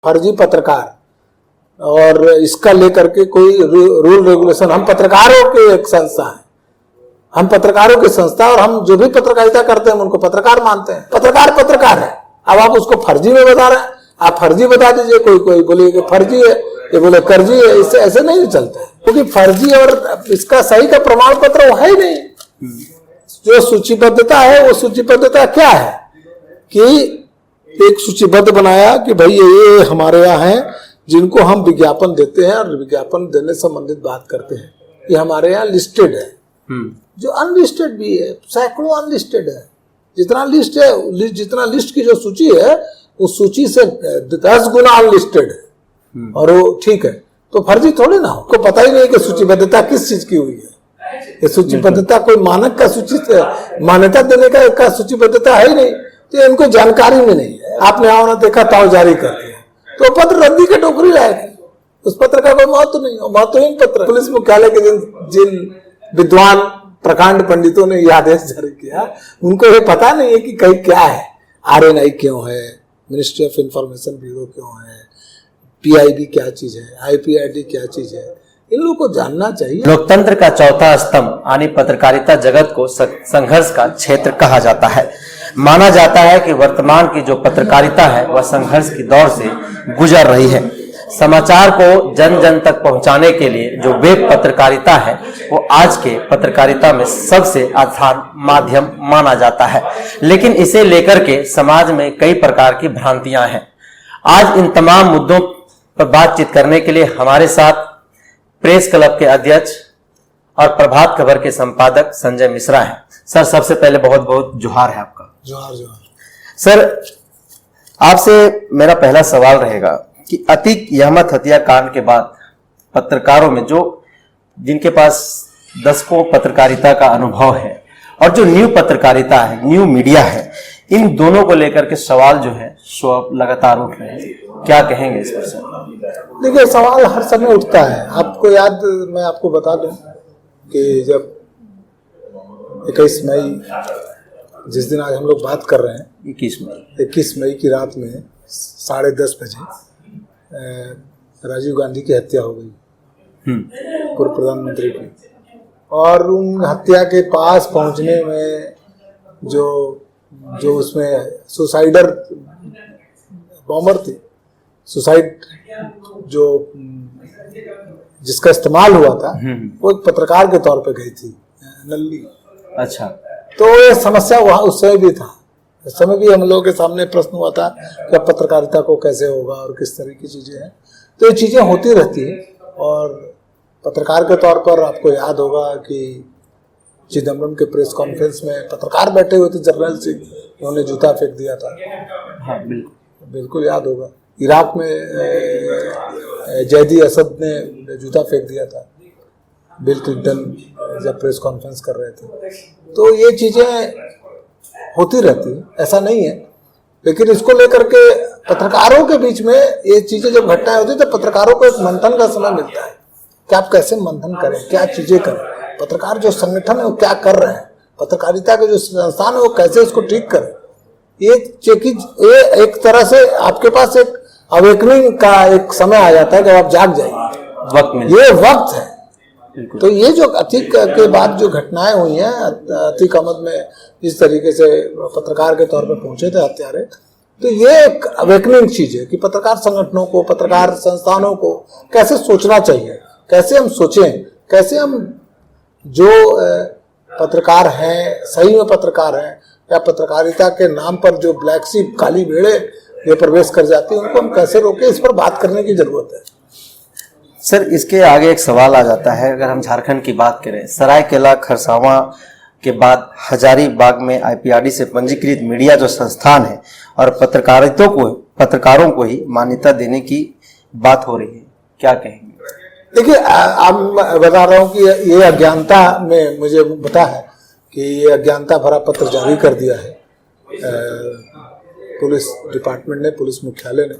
फर्जी पत्रकार और इसका लेकर के कोई रूल रेगुलेशन, हम पत्रकारों की एक संस्था है, हम पत्रकारों की संस्था और हम जो भी पत्रकारिता करते हैं उनको पत्रकार मानते हैं। पत्रकार पत्रकार है। अब आप उसको फर्जी में बता रहे हैं, आप फर्जी बता दीजिए। कोई बोले कि फर्जी है, ये बोले कर्जी है, इससे ऐसे नहीं चलता है, क्योंकि फर्जी और इसका सही का प्रमाण पत्र वो है ही नहीं। जो सूचीबद्धता है वो सूचीबद्धता क्या है कि एक सूचीबद्ध बनाया कि भाई ये हमारे यहाँ हैं जिनको हम विज्ञापन देते हैं और विज्ञापन देने संबंधित बात करते हैं, ये हमारे यहाँ लिस्टेड है। जो अनलिस्टेड भी है, सैकड़ों अनलिस्टेड है। जितना लिस्ट है, जितना लिस्ट की जो सूची है उस सूची से 10 गुना अनलिस्टेड है और वो ठीक है। तो फर्जी थोड़ी ना हो, को पता ही नहीं कि सूचीबद्धता किस चीज की हुई है। ये सूचीबद्धता कोई मानक का सूची मान्यता देने का सूचीबद्धता है ही नहीं, तो इनको जानकारी में नहीं है। आपने आओ ना देखा ताव जारी कर दिया तो पत्र रद्दी के टोकरी लायक, उस पत्र का कोई महत्व नहीं हो, महत्वहीन पत्र। पुलिस मुख्यालय के जिन विद्वान प्रकांड पंडितों ने यह आदेश जारी किया, उनको ये पता नहीं है कि कहीं क्या है, RNI क्यों है, मिनिस्ट्री ऑफ इंफॉर्मेशन ब्यूरो क्यों है, PIB क्या चीज है, IPID क्या चीज है, इन लोगों को जानना चाहिए। लोकतंत्र का चौथा स्तंभ यानी पत्रकारिता जगत को संघर्ष का क्षेत्र कहा जाता है। माना जाता है कि वर्तमान की जो पत्रकारिता है वह संघर्ष की दौर से गुजर रही है। समाचार को जन जन तक पहुंचाने के लिए जो वेब पत्रकारिता है वो आज के पत्रकारिता में सबसे आसान माध्यम माना जाता है, लेकिन इसे लेकर के समाज में कई प्रकार की भ्रांतियां हैं। आज इन तमाम मुद्दों पर बातचीत करने के लिए हमारे साथ प्रेस क्लब के अध्यक्ष और प्रभात खबर के संपादक संजय मिश्रा हैं। सर, सबसे पहले बहुत बहुत जोहार है आपका। जोहार जोहार। सर, आपसे मेरा पहला सवाल रहेगा कि अतीक अहमद हत्याकांड के बाद पत्रकारों में जिनके पास दशकों पत्रकारिता का अनुभव है और जो न्यू पत्रकारिता है, न्यू मीडिया है, इन दोनों को लेकर के सवाल जो है सो लगातार उठ रहे हैं, क्या कहेंगे इस पर सर? देखिए, सवाल हर समय उठता है। आपको याद, मैं आपको बता दूं कि जब 21 मई, जिस दिन आज हम लोग बात कर रहे हैं, 21 मई की रात में 10:30 बजे राजीव गांधी की हत्या हो गई, पूर्व प्रधानमंत्री की। और उन हत्या के पास पहुंचने में जो उसमें सुसाइडर बॉम्बर थी, सुसाइड जिसका इस्तेमाल हुआ था, वो एक पत्रकार के तौर पे गई थी, नल्ली। अच्छा। तो ये समस्या वहां उस समय भी था। उस समय भी हम लोगों के सामने प्रश्न हुआ था कि पत्रकारिता को कैसे होगा और किस तरह की चीजें हैं। तो ये चीजें होती रहती है। और पत्रकार के तौर पर आपको याद होगा कि चिदम्बरम के प्रेस कॉन्फ्रेंस में पत्रकार बैठे हुए थे, जर्नल सिंह, उन्होंने जूता फेंक दिया था। हाँ, बिल्कुल याद होगा। इराक में जैदी असद ने जूता फेंक दिया था, बिल क्लिंटन जब प्रेस कॉन्फ्रेंस कर रहे थे। तो ये चीजें होती रहती है, ऐसा नहीं है। लेकिन इसको लेकर के पत्रकारों के बीच में ये चीजें जब घटनाएं होती है तो पत्रकारों को एक मंथन का समय मिलता है कि आप कैसे मंथन करें, क्या चीजें करें, पत्रकार जो संगठन है वो क्या कर रहे हैं, पत्रकारिता के जो संस्थान है वो कैसे इसको ठीक करें। ये एक तरह से आपके पास एक अवेकनिंग का एक समय आ जाता है जब आप जाग जाएंगे, ये वक्त है। तो ये जो अतीक के बाद जो घटनाएं हुई हैं, अतीक अहमद में जिस तरीके से पत्रकार के तौर पे पहुंचे थे हत्यारे, तो ये एक अवेकनिंग चीज है कि पत्रकार संगठनों को, पत्रकार संस्थानों को कैसे सोचना चाहिए, कैसे हम सोचें, कैसे हम जो पत्रकार हैं, सही में पत्रकार हैं, या पत्रकारिता के नाम पर जो ब्लैक शीप, काली भेड़े ये प्रवेश कर जाती है, उनको हम कैसे रोकें, इस पर बात करने की जरूरत है। सर, इसके आगे एक सवाल आ जाता है, अगर हम झारखंड की बात करें, सरायकेला खरसावां के बाद हजारीबाग में IPRD से पंजीकृत मीडिया जो संस्थान है और पत्रकारों को ही मान्यता देने की बात हो रही है, क्या कहेंगे? देखिए, अब मैं बता रहा हूँ कि ये अज्ञानता में मुझे पता है कि ये अज्ञानता भरा पत्र जारी कर दिया है पुलिस डिपार्टमेंट ने, पुलिस मुख्यालय ने,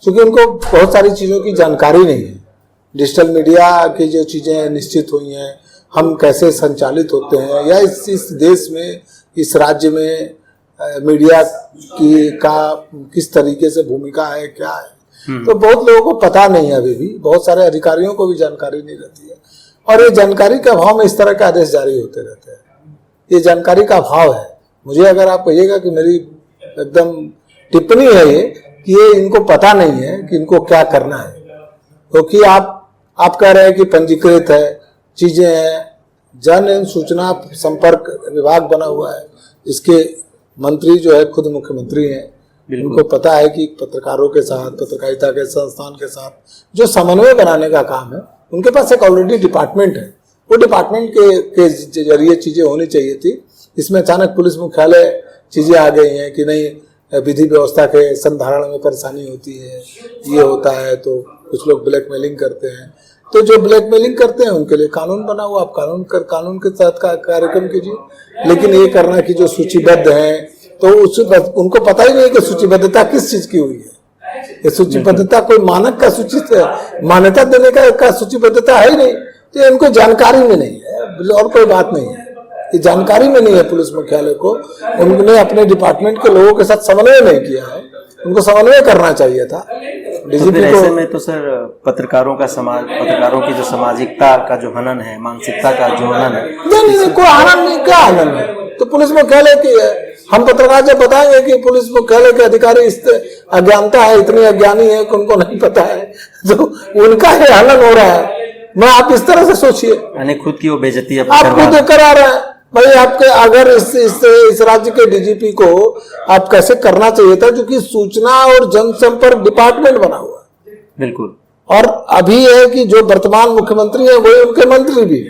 क्योंकि उनको बहुत सारी चीज़ों की जानकारी नहीं है। डिजिटल मीडिया की जो चीज़ें निश्चित हुई हैं, हम कैसे संचालित होते हैं, या इस देश में, इस राज्य में मीडिया का किस तरीके से भूमिका है, क्या है, तो बहुत लोगों को पता नहीं है, अभी भी बहुत सारे अधिकारियों को भी जानकारी नहीं रहती है, और ये जानकारी के अभाव में इस तरह के आदेश जारी होते रहते हैं। ये जानकारी का अभाव है। मुझे अगर आप कहिएगा कि मेरी एकदम टिप्पणी है ये कि ये इनको पता नहीं है कि इनको क्या करना है, क्योंकि आप कह रहे हैं कि पंजीकृत है, चीजें हैं, जन सूचना संपर्क विभाग बना हुआ है, इसके मंत्री जो है खुद मुख्यमंत्री हैं, उनको पता है कि पत्रकारों के साथ, पत्रकारिता के संस्थान के साथ जो समन्वय बनाने का काम है, उनके पास एक ऑलरेडी डिपार्टमेंट है। वो डिपार्टमेंट के जरिए चीजें होनी चाहिए थी। इसमें अचानक पुलिस मुख्यालय चीजें आ गई हैं कि नहीं, विधि व्यवस्था के संधारण में परेशानी होती है, ये होता है, तो कुछ लोग ब्लैकमेलिंग करते हैं। तो जो ब्लैकमेलिंग करते हैं उनके लिए कानून बना हुआ, आप कानून के तहत कार्यक्रम कीजिए। लेकिन ये करना कि जो सूचीबद्ध हैं, तो उनको पता ही नहीं कि सूचीबद्धता किस चीज की हुई है। ये सूचीबद्धता कोई मानक का मान्यता देने का सूचीबद्धता है ही नहीं, तो इनको जानकारी में नहीं है, और कोई बात नहीं है, ये जानकारी में नहीं है पुलिस मुख्यालय को। उन्होंने अपने डिपार्टमेंट के लोगों के साथ समन्वय नहीं किया है, उनको समन्वय करना चाहिए था। डीजीपी तो ऐसे में तो सर पत्रकारों की जो सामाजिकता का जो हनन है, मानसिकता का जो हनन है, नहीं कोई हनन नहीं, क्या हनन है, तो पुलिस मुख्यालय की है। हम पत्रकार जब बताएंगे कि पुलिस मुख्यालय के अधिकारी इस अज्ञानता है, इतनी अज्ञानी है कि उनको नहीं पता है, तो उनका ही हनन हो रहा है। मैं आप इस तरह से सोचिए, यानी खुद की वो बेइज्जती आप खुद करा रहे हैं। भाई आपके अगर इस राज्य के डीजीपी को आप कैसे करना चाहिए था, जो कि सूचना और जनसंपर्क डिपार्टमेंट बना हुआ है। बिल्कुल। और अभी है कि जो वर्तमान मुख्यमंत्री है वही उनके मंत्री भी,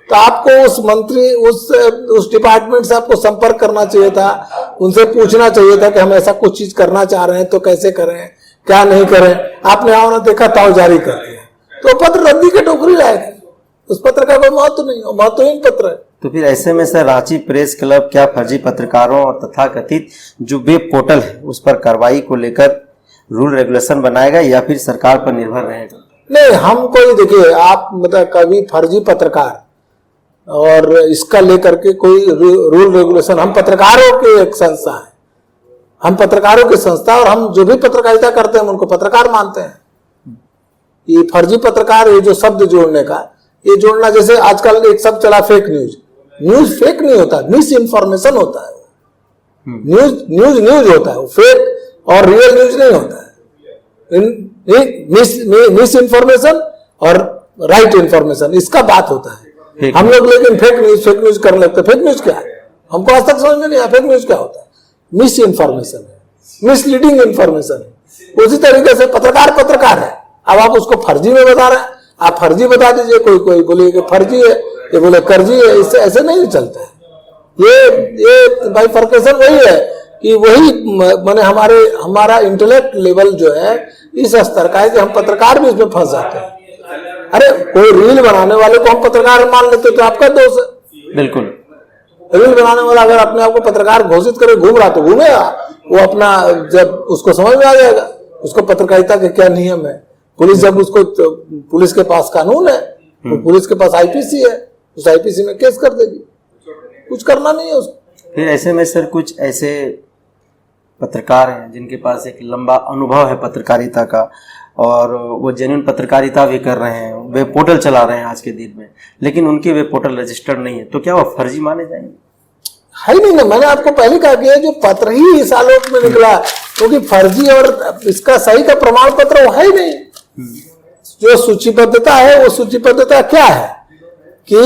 तो आपको उस मंत्री उस डिपार्टमेंट से आपको संपर्क करना चाहिए था, उनसे पूछना चाहिए था कि हम ऐसा कुछ चीज करना चाह रहे हैं तो कैसे करें, क्या नहीं करें। आपने आओ देखा, ताव जारी कर दिया, तो पत्र रद्दी के टोकरी लाएगा। उस पत्र का कोई महत्व नहीं, महत्वहीन पत्र है। तो फिर ऐसे में सर रांची प्रेस क्लब क्या फर्जी पत्रकारों और तथाकथित जो वेब पोर्टल है उस पर कार्रवाई को लेकर रूल रेगुलेशन बनाएगा या फिर सरकार पर निर्भर रहेगा? नहीं, हम कोई देखिए, आप मतलब कभी फर्जी पत्रकार और इसका लेकर के कोई रूल रेगुलेशन, हम पत्रकारों की एक संस्था है, हम पत्रकारों की संस्था, और हम जो भी पत्रकारिता करते हैं उनको पत्रकार मानते हैं। ये फर्जी पत्रकार, ये जो शब्द जोड़ने का, ये जोड़ना, जैसे आजकल एक शब्द चला फेक न्यूज। न्यूज फेक नहीं होता, मिस इन्फॉर्मेशन होता है। न्यूज होता है, वो फेक और रियल न्यूज नहीं होता है। मिस इन्फॉर्मेशन और राइट इन्फॉर्मेशन, इसका बात होता है। हम लोग लेकिन फेक न्यूज करने लगते। फेक न्यूज क्या है, हमको आज तक समझ में नहीं आया फेक न्यूज क्या होता है। मिस इन्फॉर्मेशन है, मिसलीडिंग इन्फॉर्मेशन है। उसी तरीके से पत्रकार है। अब आप उसको फर्जी में बता रहे हैं, आप फर्जी बता दीजिए, कोई बोले कि फर्जी है, ये बोले कर्जी है, इससे ऐसे नहीं चलता है। ये बाइफर्केशन वही है कि वही माने हमारा इंटेलेक्ट लेवल जो है इस स्तर का है कि हम पत्रकार भी इसमें फंस जाते हैं। अरे कोई रील बनाने वाले को हम पत्रकार मान लेते तो आपका दोष है। बिल्कुल। रील बनाने वाला अगर अपने आप को पत्रकार घोषित करे, घूम रहा तो घूमेगा, वो अपना जब उसको समझ में आ जाएगा उसको पत्रकारिता के क्या नियम है। पुलिस जब उसको, पुलिस के पास कानून है, तो पुलिस के पास आईपीसी है, उस आईपीसी में केस कर देगी, कुछ करना नहीं है उसको। फिर ऐसे में सर कुछ ऐसे पत्रकार हैं जिनके पास एक लंबा अनुभव है पत्रकारिता का और वो जेन्युइन पत्रकारिता भी कर रहे हैं, वेब पोर्टल चला रहे हैं आज के दिन में, लेकिन उनके वेब पोर्टल रजिस्टर्ड नहीं है, तो क्या वो फर्जी माने जाएंगे? है नहीं ना, मैंने आपको पहले कहा कि जो पत्र ही इस आलोक में निकला, क्योंकि फर्जी और इसका सही का प्रमाण पत्र वो है ही नहीं। जो सूचीबद्धता है, वो सूचीबद्धता क्या है कि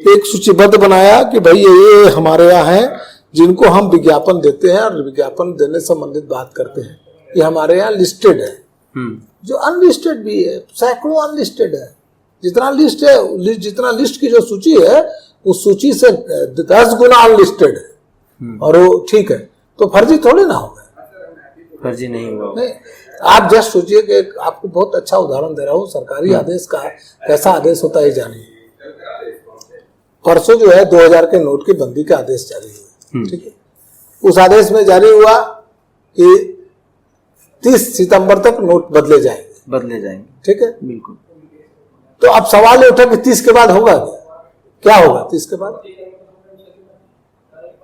एक सूचीबद्ध बनाया कि भाई ये हमारे यहाँ है जिनको हम विज्ञापन देते हैं और विज्ञापन देने संबंधित बात करते हैं, ये हमारे यहाँ लिस्टेड है। जो अनलिस्टेड भी है, सैकड़ों अनलिस्टेड है। जितना लिस्ट है, जितना लिस्ट की जो सूची है उस सूची से 10 गुना अनलिस्टेड है, और वो ठीक है, तो फर्जी थोड़ी ना होगा। फर्जी नहीं होगा। नहीं, आप जस्ट सोचिए कि आपको बहुत अच्छा उदाहरण दे रहा हूँ सरकारी आदेश का, कैसा आदेश होता है जानिए। परसों जो है 2000 के नोट की बंदी का आदेश जारी हुआ, ठीक है। उस आदेश में जारी हुआ कि 30 सितंबर तक नोट बदले जाएंगे, ठीक है, बिल्कुल। तो अब सवाल ये उठा कि 30 के बाद होगा क्या होगा? 30 के बाद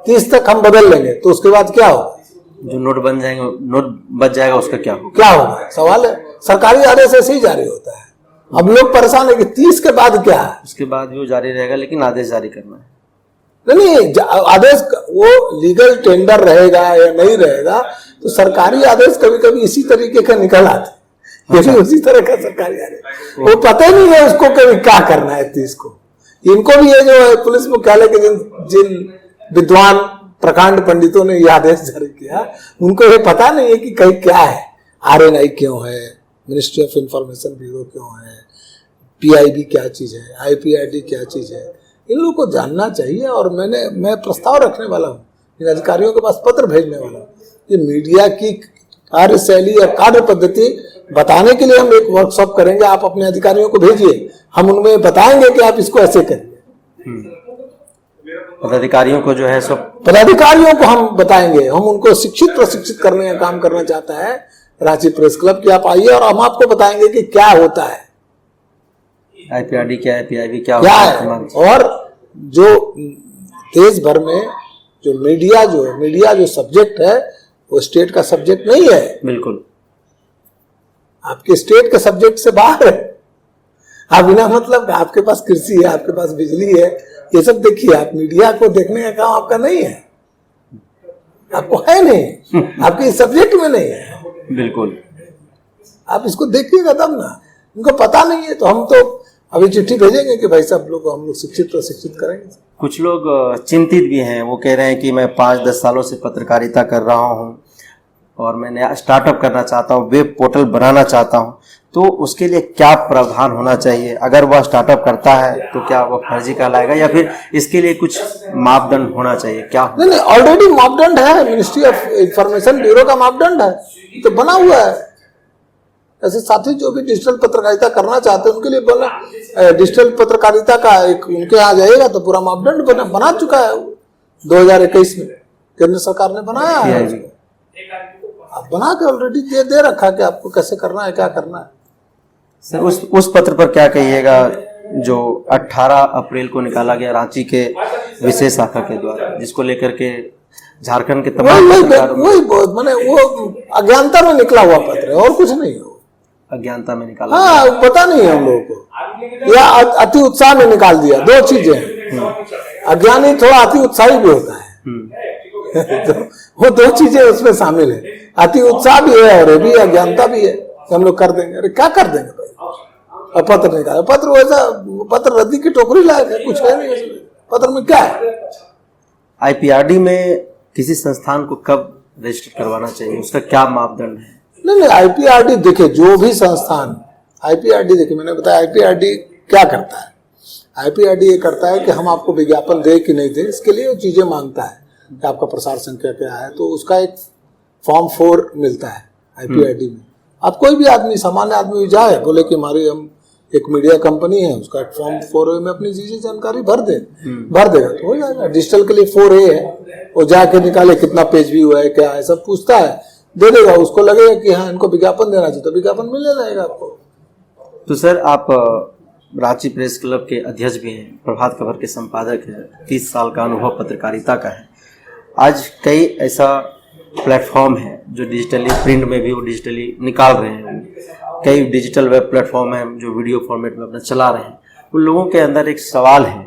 30 तक हम बदल लेंगे, तो उसके बाद क्या होगा? जो नोट बन जाएंगे, नोट बच जाएगा, उसका क्या होगा? क्या होगा? सवाल है। सरकारी आदेश ऐसे ही जारी होता है। अब लोग परेशान है कि 30 के बाद क्या है? उसके बाद भी वो जारी रहेगा, लेकिन आदेश जारी करना है। नहीं, आदेश वो लीगल टेंडर रहेगा या नहीं रहेगा, तो सरकारी आदेश कभी कभी इसी तरीके का निकल आते हैं। ये भी उसी तरह का सरकारी आदेश, वो पता ही नहीं है उसको कभी क्या करना है 30 को। इनको भी ये जो है पुलिस मुख्यालय के जिन विद्वान प्रकांड पंडितों ने यह आदेश जारी किया, उनको ये पता नहीं है कि कहीं क्या है, RNI क्यों है, मिनिस्ट्री ऑफ इंफॉर्मेशन ब्यूरो क्यों है, PIB क्या चीज है, IPRD क्या चीज है। इन लोगों को जानना चाहिए। और मैं प्रस्ताव रखने वाला हूँ, इन अधिकारियों के पास पत्र भेजने वाला हूँ कि मीडिया की कार्यशैली और कार्य पद्धति बताने के लिए हम एक वर्कशॉप करेंगे। आप अपने अधिकारियों को भेजिए, हम उनमें बताएंगे कि आप इसको ऐसे करिए। पदाधिकारियों को जो है सब पदाधिकारियों को हम बताएंगे, हम उनको शिक्षित प्रशिक्षित करने का काम करना चाहता है रांची प्रेस क्लब कि आप आइए और हम आपको बताएंगे कि क्या होता है, IPRD क्या है, PIB क्या है। और जो देश भर में जो मीडिया जो सब्जेक्ट है, वो स्टेट का सब्जेक्ट नहीं है। बिल्कुल, आपके स्टेट के सब्जेक्ट से बाहर है। आप बिना मतलब आपके पास कृषि है, आपके पास बिजली है, ये सब देखिए। आप मीडिया को देखने का काम आपका नहीं है, आपको है नहीं, आपके सब्जेक्ट में नहीं है। बिल्कुल, आप इसको देखिएगा तब ना। उनको पता नहीं है, तो हम तो अभी चिट्ठी भेजेंगे कि भाई साहब लोग हम लोग शिक्षित प्रशिक्षित करेंगे। कुछ लोग चिंतित भी हैं, वो कह रहे हैं कि मैं 5-10 सालों से पत्रकारिता कर रहा हूं और मैंने स्टार्टअप करना चाहता हूं, वेब पोर्टल बनाना चाहता हूं, तो उसके लिए क्या प्रावधान होना चाहिए? अगर वह स्टार्टअप करता है तो क्या वह फर्जी कहलाएगा, या फिर इसके लिए कुछ मापदंड होना चाहिए? क्या नहीं, ऑलरेडी मापदंड है, मिनिस्ट्री ऑफ इंफॉर्मेशन ब्यूरो का मापदंड है, तो बना हुआ है। ऐसे साथी जो भी डिजिटल पत्रकारिता करना चाहते हैं उनके लिए बोला, डिजिटल पत्रकारिता का एक उनके यहाँ जाएगा तो पूरा मापदंड बना चुका है 2021 में केंद्र सरकार ने बनाया है। आप बना के ऑलरेडी दे रखा कि आपको कैसे करना है, क्या करना है। सर, उस पत्र पर क्या कहिएगा जो 18 अप्रैल को निकाला गया रांची के विशेष शाखा के द्वारा, जिसको लेकर के झारखंड के तमाम मैंने वो अज्ञानता में निकला हुआ पत्र है और कुछ नहीं है। अज्ञानता में निकाला? हाँ, पता नहीं है हम लोगों को, या अति उत्साह में निकाल दिया। दो चीजें हैं, अज्ञानी थोड़ा अति उत्साही भी होता है। तो वो दो चीजें उसमें शामिल है, अति उत्साह भी है और भी अज्ञानता भी है। तो हम लोग कर देंगे, अरे क्या कर देंगे भाई। और पत्र निकाला, पत्र वैसा पत्र रद्दी की टोकरी लायक है, कुछ है नहीं पत्र में। क्या है IPRD में किसी संस्थान को कब रजिस्टर करवाना चाहिए, उसका क्या मापदंड है? नहीं, IPRD देखिए, जो भी संस्थान IPRD देखिए, मैंने बताया IPRD क्या करता है। IPRD ये करता है कि हम आपको विज्ञापन दे कि नहीं दे, इसके लिए वो चीजें मांगता है कि आपका प्रसार संख्या क्या है, तो उसका एक फॉर्म 4 मिलता है IPRD में। आप कोई भी आदमी, सामान्य आदमी जाए, बोले कि हमारी हम एक मीडिया कंपनी है, उसका एक फॉर्म 4A में अपनी चीजें जानकारी भर देगा तो हो जाएगा। डिजिटल के लिए 4A है, वो जाके निकाले कितना पेज भी हुआ है, क्या है, सब पूछता है, दे देगा। उसको लगेगा कि हाँ इनको विज्ञापन देना चाहिए, तो विज्ञापन मिल जाएगा आपको। तो सर, आप रांची प्रेस क्लब के अध्यक्ष भी हैं, प्रभात खबर के संपादक हैं, 30 साल का अनुभव पत्रकारिता का है। आज कई ऐसा प्लेटफॉर्म है जो डिजिटली, प्रिंट में भी वो डिजिटली निकाल रहे हैं, कई डिजिटल वेब प्लेटफॉर्म हैं जो वीडियो फॉर्मेट में अपना चला रहे हैं। उन लोगों के अंदर एक सवाल है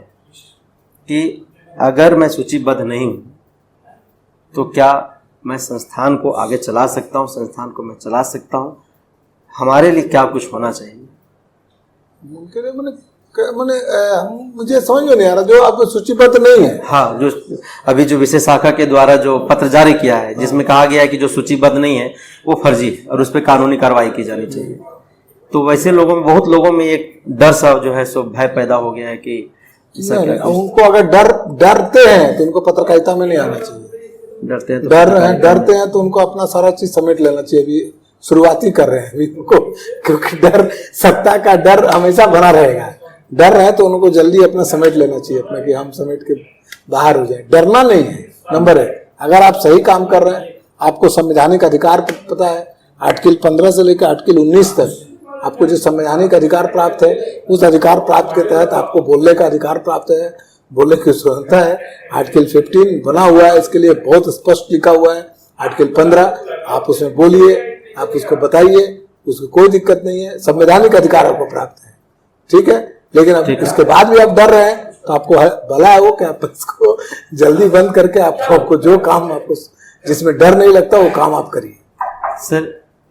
कि अगर मैं सूचीबद्ध नहीं हूँ तो क्या मैं संस्थान को आगे चला सकता हूँ, संस्थान को मैं चला सकता हूँ? हमारे लिए क्या कुछ होना चाहिए? मुझे समझ में नहीं आ रहा, जो आपको सूचीबद्ध नहीं है। हाँ, जो अभी जो विशेष शाखा के द्वारा जो पत्र जारी किया है, जिसमें कहा गया है कि जो सूचीबद्ध नहीं है वो फर्जी है और उस पर कानूनी कार्रवाई की जानी चाहिए। तो वैसे लोगों में, बहुत लोगों में एक डर सा जो है सो भय पैदा हो गया है कि उनको अगर डरते हैं तो उनको पत्रकारिता में नहीं आना चाहिए। डरते हैं तो उनको अपना सारा चीज समेट लेना चाहिए। अभी शुरुआती कर रहे हैं अभी उनको, क्योंकि डर, सत्ता का डर हमेशा बना रहेगा। डर है तो उनको जल्दी अपना समेट लेना चाहिए, अपना कि हम समेट के बाहर हो जाए। डरना नहीं है नंबर 1। अगर आप सही काम कर रहे हैं, आपको संवैधानिक अधिकार पता है, आर्टिकल 15 से लेकर आर्टिकल 19 तक आपको जो संवैधानिक अधिकार प्राप्त है, उस अधिकार प्राप्त के तहत आपको बोलने का अधिकार प्राप्त है, बोलने की स्वतंत्रता है। आर्टिकल 15 बना हुआ है, इसके लिए बहुत स्पष्ट लिखा हुआ है आर्टिकल 15 आप उसमें बोलिए, आप उसको बताइए, उसको कोई दिक्कत नहीं है, संवैधानिक अधिकार आपको प्राप्त है, ठीक है। लेकिन अब इसके बाद भी आप डर रहे हैं तो आपको भला है वो कि आप इसको जल्दी बंद करके आपको जो काम आपको जिसमें डर नहीं लगता वो काम आप करिए। सर,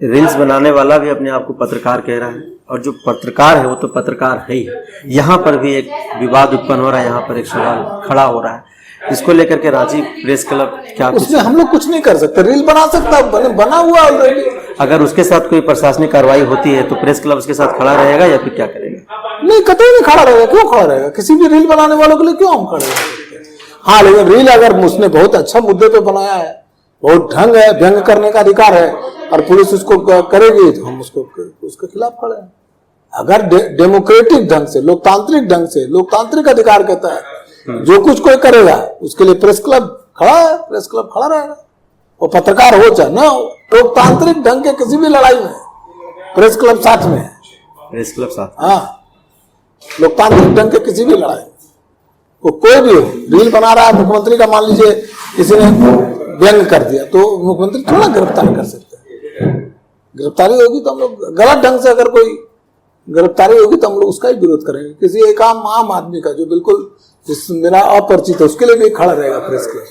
रील्स बनाने वाला भी अपने आप को पत्रकार कह रहा है और जो पत्रकार है वो तो पत्रकार है ही। यहाँ पर भी एक विवाद उत्पन्न हो रहा है, यहाँ पर एक सवाल खड़ा हो रहा है, इसको लेकर के रांची प्रेस क्लब क्या उसमें हम लोग कुछ नहीं कर सकते, रील बना सकता बना हुआ ऑलरेडी। अगर उसके साथ कोई प्रशासनिक कार्रवाई होती है तो प्रेस क्लब उसके साथ खड़ा रहेगा या फिर क्या करेगा? नहीं, कतई नहीं खड़ा रहेगा। क्यों खड़ा रहेगा? किसी भी रील बनाने वालों के लिए क्यों हम खड़े रहेंगे? हाँ, लेकिन रील अगर उसने बहुत अच्छा मुद्दे पे बनाया है, बहुत ढंग है, व्यंग करने का अधिकार है और पुलिस उसको करेगी तो हम उसके खिलाफ खड़े हैं। अगर डेमोक्रेटिक ढंग से, लोकतांत्रिक ढंग से, लोकतांत्रिक अधिकार कहता है जो कुछ कोई करेगा उसके लिए प्रेस क्लब खड़ा है, प्रेस क्लब खड़ा रहेगा। वो पत्रकार हो चाहे ना हो, लोकतांत्रिक ढंग के किसी भी लड़ाई में प्रेस क्लब साथ में है। प्रेस क्लब साथ, हाँ, लोकतांत्रिक ढंग के किसी भी लड़ाई में वो कोई भी हो, रील बना रहा है मुख्यमंत्री का, मान लीजिए किसी ने व्यंग कर दिया तो मुख्यमंत्री थोड़ा गिरफ्तार कर सकते हैं। गिरफ्तारी होगी तो हम लोग गलत ढंग से, अगर कोई गिरफ्तारी होगी तो हम लोग उसका ही विरोध करेंगे। किसी एक आम आदमी का जो बिल्कुल जिस मेरा अपरिचित है उसके लिए भी खड़ा रहेगा प्रेस क्लब।